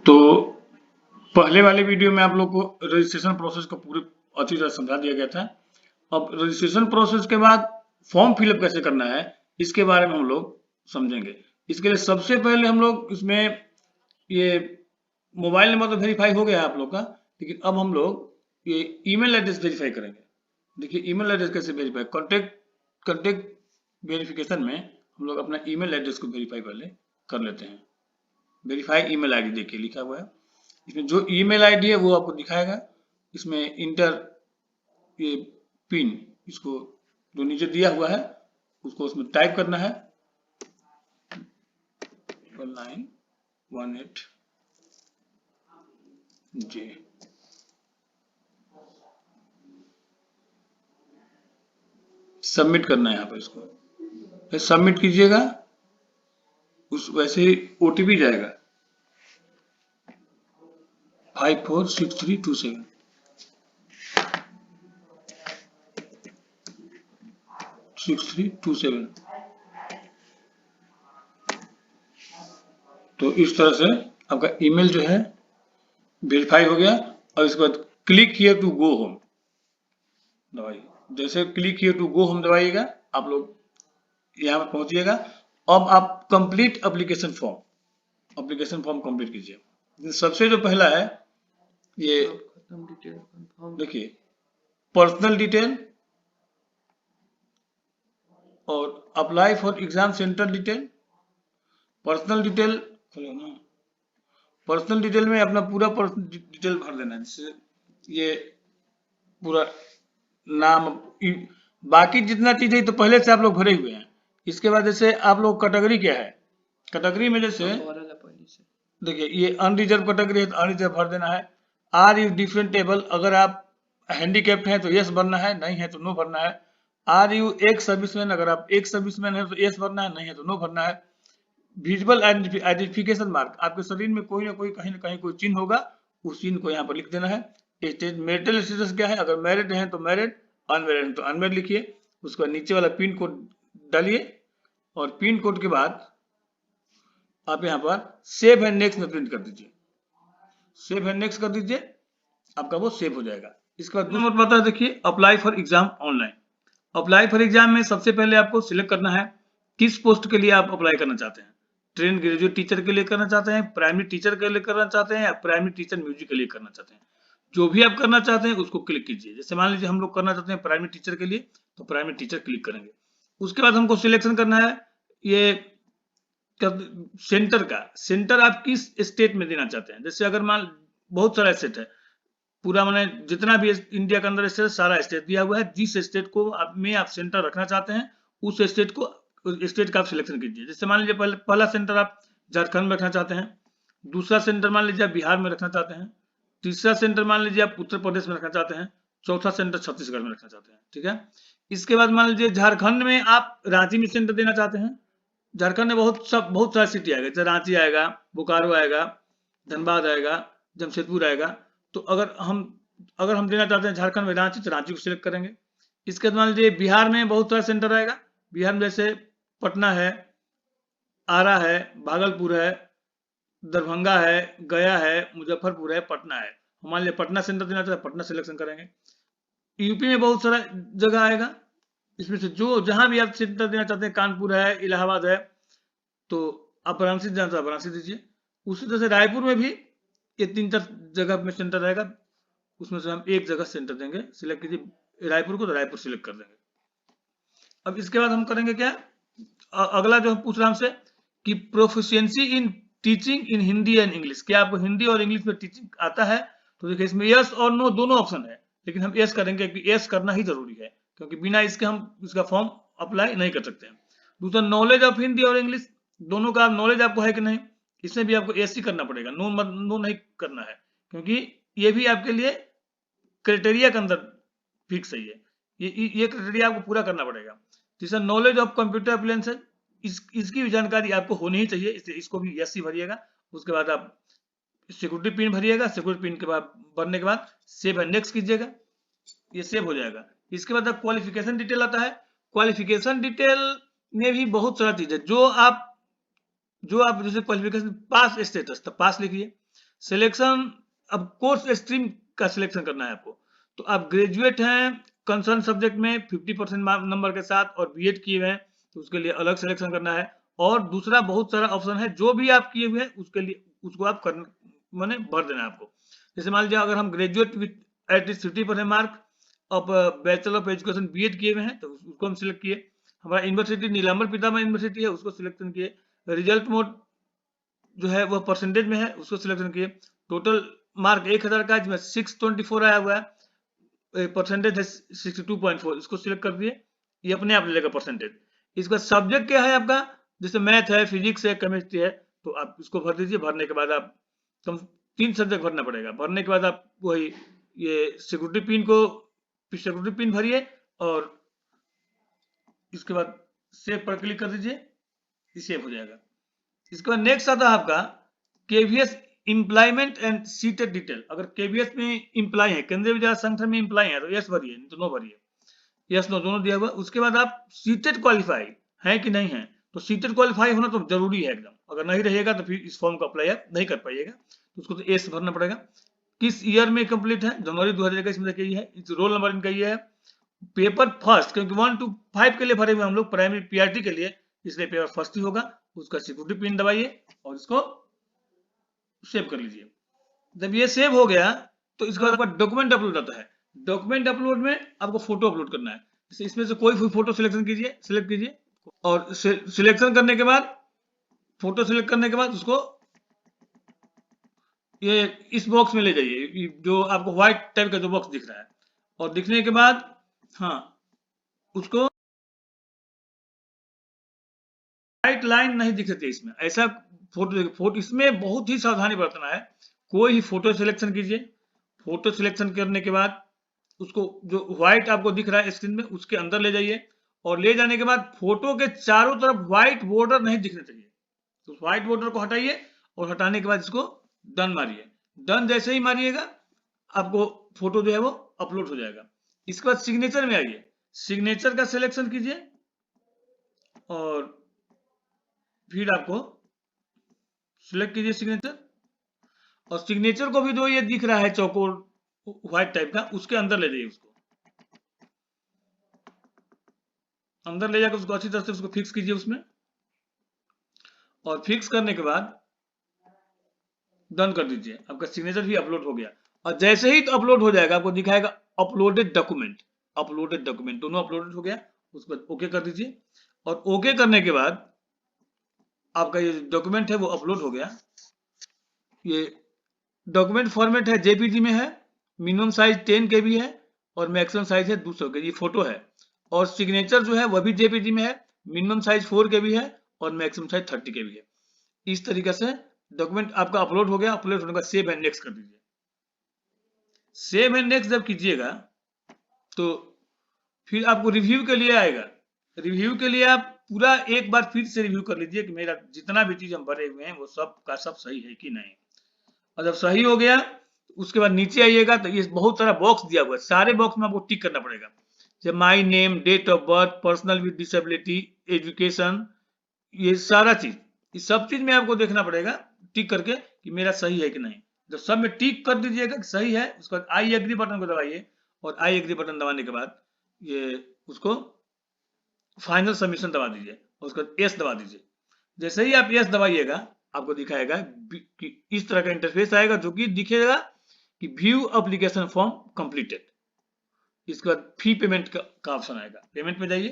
तो पहले वाले वीडियो में आप लोग को रजिस्ट्रेशन प्रोसेस को पूरी अच्छी तरह समझा दिया गया था। अब रजिस्ट्रेशन प्रोसेस के बाद फॉर्म फिलअप कैसे करना है इसके बारे में हम लोग समझेंगे। इसके लिए सबसे पहले हम लोग इसमें ये मोबाइल नंबर तो वेरीफाई हो गया है आप लोग का, लेकिन अब हम लोग ये ईमेल एड्रेस वेरीफाई करेंगे। देखिए ईमेल एड्रेस कैसे वेरीफाई, कॉन्टेक्ट वेरिफिकेशन में हम लोग अपना ईमेल एड्रेस को वेरीफाई पहले कर लेते हैं। वेरीफाई ईमेल आईडी देखिए लिखा हुआ है, इसमें जो ईमेल आईडी है वो आपको दिखाएगा। इसमें इंटर ये पिन, इसको जो नीचे दिया हुआ है उसको उसमें टाइप करना है 1918J। सबमिट करना है यहाँ पर, इसको सबमिट कीजिएगा। उस वैसे ही ओटीपी जाएगा 546327 6327। तो इस तरह से आपका ईमेल जो है वेरीफाई हो गया। और इसके बाद click here to go home दबाइए। जैसे click here to go home दबाइएगा आप लोग यहाँ पर पहुंचिएगा। अब आप कंप्लीट एप्लीकेशन फॉर्म कंप्लीट कीजिए। सबसे जो पहला है ये देखिए पर्सनल डिटेल और apply for exam centre detail. Personal detail personal detail में अपना पूरा पर्सनल डिटेल भर देना है, जैसे ये पूरा नाम, बाकी जितना चीज है तो पहले से आप लोग भरे हुए हैं। इसके बाद जैसे आप लोग कैटेगरी क्या है, कैटेगरी में जैसे देखिए ये अनरिजर्व कैटेगरी है तो अनरिजर्व भर देना है। आर यू डिफरेंट एबल, अगर आप हैंडीकैप्ड हैं तो यस भरना है, नहीं है तो नो भरना है। आर यू एक सर्विसमैन, अगर आप एक सर्विसमैन है तो यस भरना है, नहीं है तो नो भरना है। विजुअल आइडेंटिफिकेशन मार्क, आपके शरीर में कोई ना कोई कहीं ना कहीं कोई चिन्ह होगा, उस चिन्ह को यहाँ पर लिख देना है। स्टेट मैरिटल स्टेटस क्या है, अगर मैरिड हैं तो मैरिड, अनमैरिड हैं तो अनमैरिड लिखिए। उसके बाद नीचे वाला पिन कोड डालिए और पिन कोड के बाद आप यहाँ पर सेव एंड नेक्स्ट में प्रिंट कर दीजिए। सेव एंड नेक्स्ट कर दीजिए, आपका वो सेव हो जाएगा। इसके बाद दूसरा बता देखिए apply for exam online. Apply for exam में सबसे पहले आपको सिलेक्ट करना है किस पोस्ट के लिए आप अप्लाई करना चाहते हैं। ट्रेन ग्रेजुएट टीचर के लिए करना चाहते हैं, प्राइमरी टीचर के लिए करना चाहते हैं, या प्राइमरी टीचर म्यूजिक के लिए करना चाहते हैं। जो भी आप करना चाहते हैं उसको क्लिक कीजिए। जैसे मान लीजिए हम लोग करना चाहते हैं प्राइमरी टीचर के लिए, तो प्राइमरी टीचर क्लिक करेंगे। उसके बाद हमको सिलेक्शन करना है ये सेंटर का, सेंटर आप किस स्टेट में देना चाहते हैं। जैसे अगर मान बहुत सारा स्टेट है, पूरा मैंने जितना भी इंडिया के अंदर स्टेट सारा स्टेट दिया हुआ है, जिस स्टेट को में आप सेंटर रखना चाहते हैं उस स्टेट का आप सिलेक्शन कीजिए। जैसे मान लीजिए पहला सेंटर आप झारखंड में रखना चाहते हैं, दूसरा सेंटर मान लीजिए आप बिहार में रखना चाहते हैं, तीसरा सेंटर मान लीजिए आप उत्तर प्रदेश में रखना चाहते हैं, चौथा सेंटर छत्तीसगढ़ में रखना चाहते हैं। ठीक है, इसके बाद मान लीजिए झारखंड में आप रांची में सेंटर देना चाहते हैं। झारखंड में बहुत सारा सिटी आएगा, जैसे रांची आएगा, बोकारो आएगा, धनबाद आएगा, जमशेदपुर आएगा। तो अगर हम देना चाहते हैं झारखंड में रांची, तो रांची को सिलेक्ट करेंगे। इसके बाद मान लीजिए बिहार में बहुत सारा सेंटर आएगा। बिहार में जैसे पटना है, आरा है, भागलपुर है, दरभंगा है, गया है, मुजफ्फरपुर है, पटना है। मान लीजिए पटना सेंटर देना चाहते हैं, पटना सिलेक्शन करेंगे। यूपी में बहुत सारा जगह आएगा, इसमें से जो जहां भी आप सेंटर देना चाहते हैं, कानपुर है, इलाहाबाद है, तो आप वाराणसी देना चाहते हैं वाराणसी दीजिए। उसी तरह से रायपुर में भी ये 3-4 जगह में सेंटर रहेगा, उसमें से हम एक जगह सेंटर देंगे। सिलेक्ट कीजिए रायपुर को, तो रायपुर सिलेक्ट कर देंगे। अब इसके बाद हम करेंगे क्या, अगला जो हम पूछ रहा हमसे कि proficiency in teaching in Hindi and English, क्या आपको हिंदी और इंग्लिश में टीचिंग आता है। तो देखिए इसमें यस और नो दोनों ऑप्शन है, लेकिन हम यस करेंगे क्योंकि यस करना ही जरूरी है, क्योंकि बिना इसके हम इसका फॉर्म अप्लाई नहीं कर सकते हैं। दूसरा नॉलेज ऑफ हिंदी और इंग्लिश, दोनों का नॉलेज आपको है कि नहीं, इसमें भी आपको यस ही करना पड़ेगा, नो नहीं करना है, क्योंकि ये भी आपके लिए क्राइटेरिया के अंदर फिक्स है। ये क्राइटेरिया आपको पूरा करना पड़ेगा। तीसरा नॉलेज ऑफ कंप्यूटर एप्लायंसेज, इसकी भी जानकारी आपको होनी ही चाहिए, इसलिए इसको भी यस ही भरिएगा। उसके बाद आप सिक्योरिटी पिन भरिएगा, सिक्योरिटी पिन के बाद भरने के बाद सेव एंड नेक्स्ट कीजिएगा, ये सेव हो जाएगा। इसके बाद आप क्वालिफिकेशन डिटेल आता है। क्वालिफिकेशन डिटेल में भी बहुत सारा चीज है, जो आप जैसे क्वालिफिकेशन पास स्टेटस, तो पास लिखिए। सिलेक्शन, अब कोर्स स्ट्रीम का सिलेक्शन करना है आपको। तो आप ग्रेजुएट हैं कंसर्न सब्जेक्ट में 50% नंबर के साथ और बीएड किए हुए हैं तो उसके लिए अलग सिलेक्शन करना है। और दूसरा बहुत सारा ऑप्शन है, जो भी आप किए हुए हैं उसके लिए उसको आप कर माने भर देना है आपको। जैसे मान लीजिए अगर हम ग्रेजुएट विथ एटलीस्ट 50% मार्क, अब बैचलर ऑफ एजुकेशन बीएड किए हुए हैं तो उसको हम सिलेक्ट किए। हमारा यूनिवर्सिटी नीलांबर पीताम्बर यूनिवर्सिटी है, उसको सिलेक्शन किए। रिजल्ट मोड जो है वह परसेंटेज में है, उसको सिलेक्शन किए। टोटल मार्क 1000 का, जिसमें 624 आया हुआ है, परसेंटेज है 62.4, इसको सिलेक्ट कर दिए। ये अपने आप ले लेगा परसेंटेज। इसका सब्जेक्ट क्या है आपका, जैसे मैथ है, फिजिक्स है, केमिस्ट्री है, तो आप इसको भर दीजिए। भरने के बाद आप कम 3 सब्जेक्ट भरना पड़ेगा। भरने के बाद आप वही ये सिक्योरिटी पिन भरिए और इसके बाद सेव पर क्लिक कर दीजिए, ये सेव हो जाएगा। इसके बाद नेक्स्ट आता है आपका KVS employment and seated detail. अगर केवीएस में इम्प्लॉय है, केंद्रीय विद्यालय संगठन में इम्प्लॉय है तो यस भरिए, नहीं तो नो भरिए। यस नो दोनों दिया हुआ। उसके बाद आप सीटेड क्वालिफाई है कि नहीं है, तो सीटेड क्वालिफाई होना तो जरूरी है एकदम। अगर नहीं रहेगा तो फिर इस फॉर्म को अप्लाई आप नहीं कर पाइएगा, तो उसको तो एस भरना पड़ेगा। किस ईयर में कंप्लीट है, जनवरी 2021 में देखिए है। रोल नंबर इनका ये है। पेपर फर्स्ट, क्योंकि 1 to 5 के लिए भरे हुए हम लोग प्राइमरी पीआरटी के लिए, इसलिए पेपर फर्स्ट ही होगा। उसका सिक्योरिटी पिन दबाइए और इसको सेव कर लीजिए। जब ये सेव हो गया तो इसके बाद डॉक्यूमेंट अपलोड आता है। डॉक्यूमेंट अपलोड में आपको फोटो अपलोड करना है। इसमें से कोई भी फोटो सिलेक्ट कीजिए और सिलेक्शन करने के बाद, फोटो सिलेक्ट करने के बाद उसको ये इस बॉक्स में ले जाइए, जो आपको व्हाइट टाइप का जो बॉक्स दिख रहा है। और दिखने के बाद हाँ, उसको व्हाइट लाइन नहीं दिख सकती इसमें, ऐसा फोटो इसमें बहुत ही सावधानी बरतना है। कोई ही फोटो सिलेक्शन कीजिए। फोटो सिलेक्शन करने के बाद उसको जो व्हाइट आपको दिख रहा है स्क्रीन में, उसके अंदर ले जाइए। और ले जाने के बाद फोटो के चारों तरफ व्हाइट बॉर्डर नहीं दिखना चाहिए, तो व्हाइट बॉर्डर को हटाइए। और हटाने के बाद इसको डन मारिए। डन जैसे ही मारिएगा आपको फोटो जो है वो अपलोड हो जाएगा। इसके बाद सिग्नेचर में आइए। सिग्नेचर का सिलेक्शन कीजिए और फिर आपको सिलेक्ट कीजिए सिग्नेचर। और सिग्नेचर को भी जो ये दिख रहा है चौकोर व्हाइट टाइप का, उसके अंदर ले जाइए। उसको अंदर ले जाकर उसको अच्छी तरह से उसको फिक्स कीजिए उसमें। और फिक्स करने के बाद डन कर दीजिए। आपका सिग्नेचर भी अपलोड हो गया। और जैसे ही तो अपलोड हो जाएगा आपको दिखाएगा अपलोडेड डॉक्यूमेंट। अपलोडेड डॉक्यूमेंट दोनों अपलोडेड हो गया। उसके बाद ओके कर दीजिए। और ओके करने के बाद आपका ये डॉक्यूमेंट है वो अपलोड हो गया। ये डॉक्यूमेंट फॉर्मेट है जेपीजी में है। मिनिमम साइज 10 KB है और मैक्सिमम साइज है 200 KB। ये फोटो है। और सिग्नेचर जो है वह भी जेपीजी में है। मिनिमम साइज 4 KB है और मैक्सिमम साइज 30 KB है। इस तरीके से डॉक्यूमेंट आपका अपलोड हो गया। अपलोड होने का सेव एंड नेक्स्ट कर दीजिए। सेव एंड नेक्स्ट जब कीजिएगा तो फिर आपको रिव्यू के लिए आएगा। रिव्यू के लिए आप पूरा एक बार फिर से रिव्यू कर लीजिए कि मेरा जितना भी चीज हम भरे हुए हैं वो सब का सब सही है कि नहीं। और जब सही हो गया उसके बाद नीचे आइएगा तो ये बहुत सारा बॉक्स दिया हुआ है। सारे बॉक्स में आपको टिक करना पड़ेगा। जैसे my name, date of birth, personal with disability, education, ये सारा चीज, इस सब चीज में आपको देखना पड़ेगा टिक करके कि मेरा सही है कि नहीं। जब सब में टिक कर दीजिएगा कि सही है, उसके बाद आई एग्री बटन को दबाइए। और आई एग्री बटन दबाने के बाद ये उसको फाइनल सबमिशन दबा दीजिए और उसके बाद यस दबा दीजिए। जैसे ही आप यस दबाइएगा आपको दिखाएगा कि इस तरह का इंटरफेस आएगा, जो कि दिखेगा कि व्यू एप्लीकेशन फॉर्म कंप्लीटेड। इसके बाद फी पेमेंट का ऑप्शन आएगा। पेमेंट में जाइए।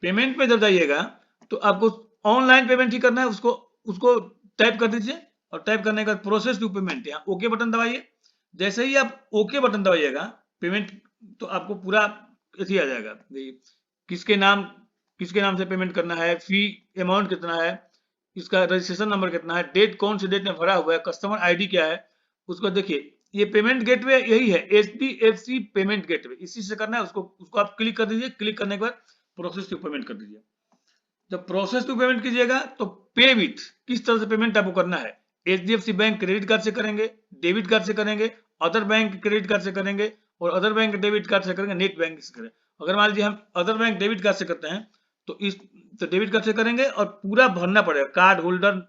पेमेंट में जब जाइएगा तो आपको ऑनलाइन पेमेंट ही करना है, उसको टाइप कर दीजिए। और टाइप करने के बाद प्रोसेस टू पेमेंट, यहाँ ओके बटन दबाइए। जैसे ही आप ओके बटन दबाइएगा पेमेंट तो आपको पूरा ऐसे आ जाएगा, किसके नाम से पेमेंट करना है, फी अमाउंट कितना है, इसका रजिस्ट्रेशन नंबर कितना है, डेट कौन सी डेट में भरा हुआ है, कस्टमर आईडी क्या है। उसको देखिए ये पेमेंट गेटवे यही है, HDFC पेमेंट गेटवे, इसी से करना है। उसको आप क्लिक कर दीजिए। क्लिक करने के बाद प्रोसेस टू पेमेंट कर दीजिए। जब प्रोसेस टू पेमेंट कीजिएगा तो पे विथ, किस तरह से पेमेंट आपको करना है। HDFC बैंक क्रेडिट कार्ड से करेंगे, डेबिट कार्ड से करेंगे, अदर बैंक क्रेडिट कार्ड से करेंगे और अदर बैंक डेबिट कार्ड से करेंगे, नेट बैंक से करेंगे। अगर मान लीजिए हम अदर बैंक डेबिट कार्ड से करते हैं तो डेबिट कार्ड से करेंगे और पूरा भरना पड़ेगा। कार्ड होल्डर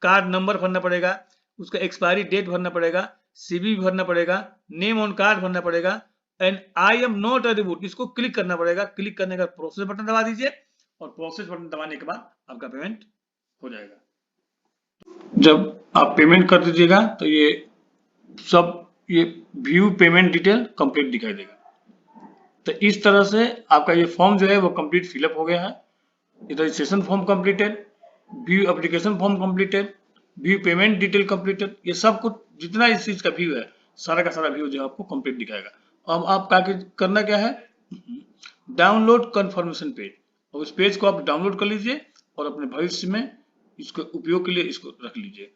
कार्ड नंबर भरना पड़ेगा, उसका एक्सपायरी डेट भरना पड़ेगा, सीवी भरना पड़ेगा, नेम ऑन कार्ड भरना पड़ेगा and I am not a reboot, इसको क्लिक करना पड़ेगा। क्लिक करने का प्रोसेस बटन दबा दीजिए और प्रोसेस बटन दबाने के बाद आपका पेमेंट हो जाएगा। जब आप पेमेंट कर दीजिएगा तो ये सब ये व्यू पेमेंट डिटेल कंप्लीट दिखाई देगा। तो इस तरह से आपका ये फॉर्म जो है वो कंप्लीट फिलअप हो गया है। Registration form completed, view application form completed, view payment detail completed, ये सब कुछ जितना इस चीज का व्यू है सारा का सारा व्यू जो है आपको कंप्लीट दिखाएगा। अब आप करना क्या है, डाउनलोड कंफर्मेशन पेज, और उस पेज को आप डाउनलोड कर लीजिए और अपने भविष्य में इसके उपयोग के लिए इसको रख लीजिए।